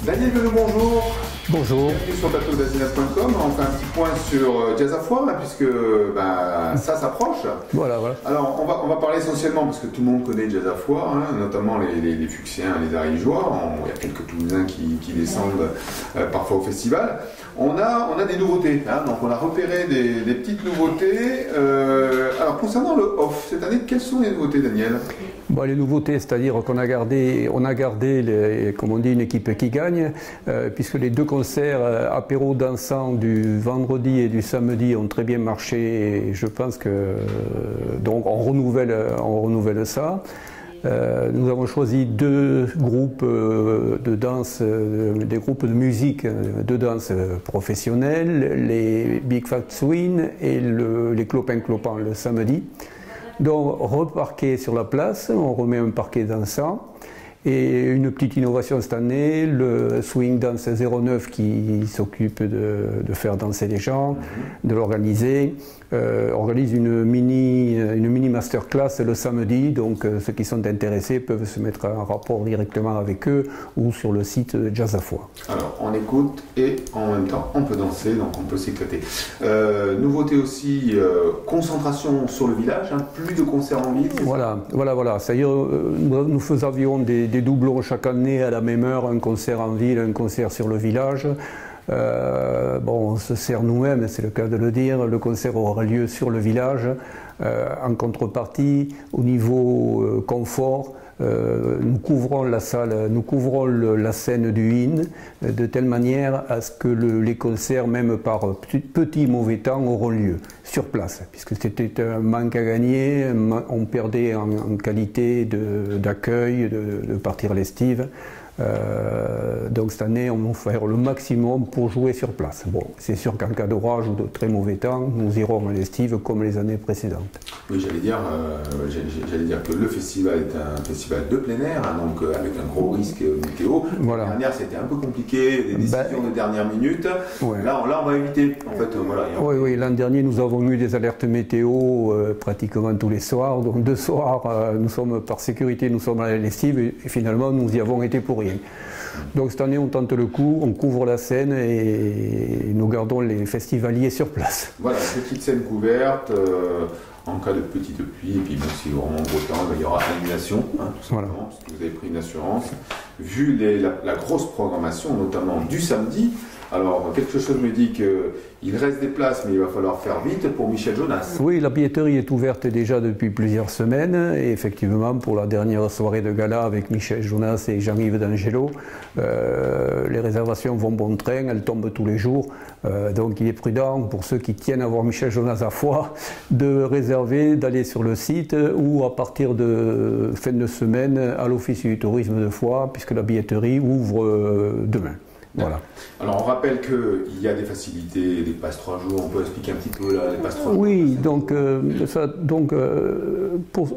Daniel Belot, bonjour. Bonjour. Bienvenue sur le plateau d'Azina.com. On fait un petit point sur Jazz à Foire, puisque ça s'approche. Voilà. Alors, on va parler essentiellement, parce que tout le monde connaît Jazz à Foire, notamment les Fucsiens, les Ariégeois. Il y a quelques Toulousains qui descendent parfois au festival. On a des nouveautés, donc on a repéré des petites nouveautés. Alors, concernant le off, cette année, quelles sont les nouveautés, Daniel? Les nouveautés, c'est-à-dire qu'on a gardé, comme on dit, une équipe qui gagne, puisque les deux concerts apéro dansant du vendredi et du samedi ont très bien marché. Et je pense que donc on renouvelle ça. Nous avons choisi deux groupes de danse, des groupes de musique de danse professionnels, les Big Fat Swing et les Clopin Clopin le samedi. Donc reparquet sur la place, on remet un parquet dansant. Et une petite innovation cette année, le Swing Dance 09 qui s'occupe de faire danser les gens, de l'organiser, organise une mini masterclass le samedi, donc ceux qui sont intéressés peuvent se mettre en rapport directement avec eux ou sur le site Jazz à Foire. Alors on écoute et en même temps on peut danser, donc on peut s'éclater. Nouveauté aussi, concentration sur le village, plus de concerts en ville. Voilà. C'est-à-dire nous faisions des doublons chaque année à la même heure, un concert en ville, un concert sur le village. On se sert nous-mêmes, c'est le cas de le dire, le concert aura lieu sur le village. En contrepartie, au niveau confort, nous couvrons la salle, nous couvrons la scène du IN de telle manière à ce que les concerts, même par petit mauvais temps, auront lieu sur place, puisque c'était un manque à gagner, on perdait en qualité d'accueil, de partir l'estive. Donc cette année, on va faire le maximum pour jouer sur place. Bon, c'est sûr qu'en cas d'orage ou de très mauvais temps, nous irons à l'estive comme les années précédentes. Oui, j'allais dire que le festival est un festival de plein air, donc avec un gros risque météo. Voilà. L'année dernière, c'était un peu compliqué, des décisions de dernière minute. Ouais. Là, on va éviter. En fait, Oui, l'an dernier, nous avons eu des alertes météo pratiquement tous les soirs. Donc deux soirs, par sécurité, nous sommes à l'estive et finalement, nous y avons été pour rien. Donc cette année on tente le coup, on couvre la scène et nous gardons les festivaliers sur place. Voilà, petite scène couverte, en cas de petite pluie, et puis bon, si vraiment beau temps, il y aura annulation, tout simplement, parce que vous avez pris une assurance. Vu la grosse programmation, notamment du samedi, alors quelque chose me dit qu'il reste des places, mais il va falloir faire vite pour Michel Jonas. Oui, la billetterie est ouverte déjà depuis plusieurs semaines, et effectivement pour la dernière soirée de gala avec Michel Jonas et Jean-Yves D'Angelo, les réservations vont bon train, elles tombent tous les jours, donc il est prudent pour ceux qui tiennent à voir Michel Jonas à Foire de réserver, d'aller sur le site ou à partir de fin de semaine à l'Office du tourisme de Foire, puisque la billetterie ouvre demain. Voilà. Alors on rappelle qu'il y a des facilités, des passes 3 jours, on peut expliquer un petit peu les passes 3 jours. Oui, donc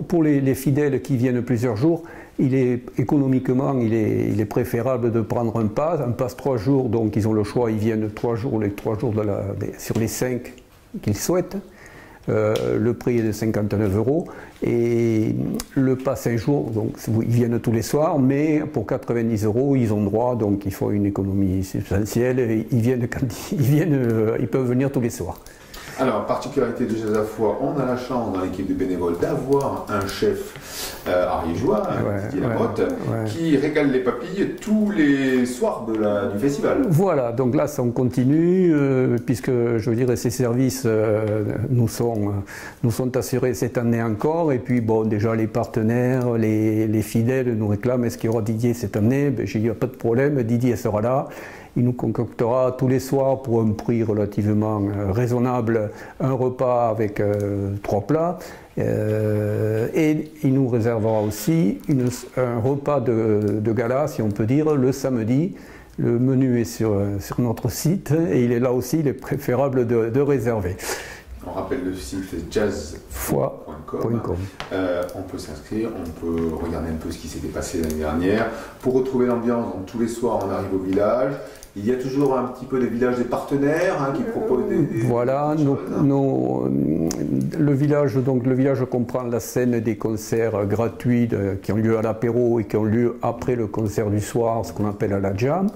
pour les fidèles qui viennent plusieurs jours, économiquement il est préférable de prendre un pass 3 jours, donc ils ont le choix, ils viennent 3 jours, les 3 jours sur les 5 qu'ils souhaitent. Le prix est de 59 € et le pass 5 jours, donc ils viennent tous les soirs, mais pour 90 € ils ont droit, donc ils font une économie substantielle, et ils peuvent venir tous les soirs. Alors, particularité de Jazz à Foire, on a la chance dans l'équipe de bénévoles d'avoir un chef ariégeois, Didier Lamotte, qui régale les papilles tous les soirs du festival. Voilà, donc là on continue, puisque je veux dire ces services nous sont assurés cette année encore, et puis bon, déjà les partenaires, les fidèles nous réclament est-ce qu'il y aura Didier cette année? J'ai dit pas de problème, Didier sera là. Il nous concoctera tous les soirs pour un prix relativement raisonnable un repas avec 3 plats et il nous réservera aussi un repas de gala, si on peut dire, le samedi. Le menu est sur notre site et il est là aussi, il est préférable de réserver. On rappelle le site jazzfoire.com. On peut s'inscrire, on peut regarder un peu ce qui s'était passé l'année dernière. Pour retrouver l'ambiance, tous les soirs on arrive au village. Il y a toujours un petit peu des villages des partenaires qui proposent des voilà, le village comprend la scène des concerts gratuits qui ont lieu à l'apéro et qui ont lieu après le concert du soir, ce qu'on appelle la jam.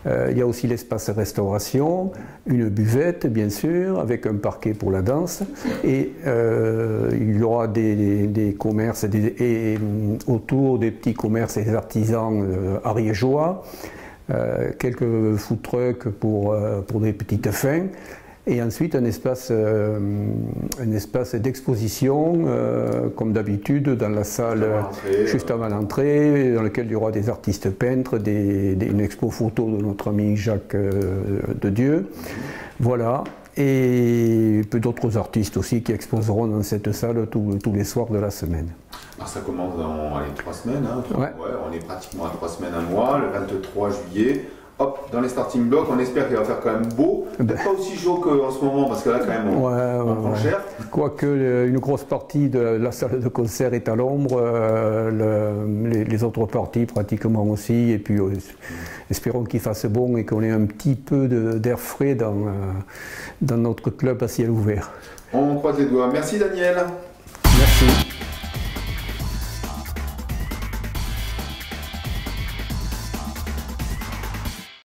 Il y a aussi l'espace restauration, une buvette bien sûr, avec un parquet pour la danse, et il y aura des commerces et autour des petits commerces et des artisans ariégeois. Quelques food trucks pour des petites fins, et ensuite un espace d'exposition, comme d'habitude, dans la salle juste avant l'entrée, dans lequel il y aura des artistes peintres, une expo photo de notre ami Jacques de Dieu. Voilà. Et peu d'autres artistes aussi qui exposeront dans cette salle tous les soirs de la semaine. Alors ça commence dans 3 semaines, ouais. On est pratiquement à 3 semaines, un mois, le 23 juillet. Hop, dans les starting blocks, on espère qu'il va faire quand même beau. Peut-être pas aussi chaud qu'en ce moment, parce que là, quand même, on prend cher. Quoique une grosse partie de la salle de concert est à l'ombre, les autres parties pratiquement aussi. Et puis, espérons qu'il fasse bon et qu'on ait un petit peu d'air frais dans notre club à ciel ouvert. On croise les doigts. Merci Daniel. Merci.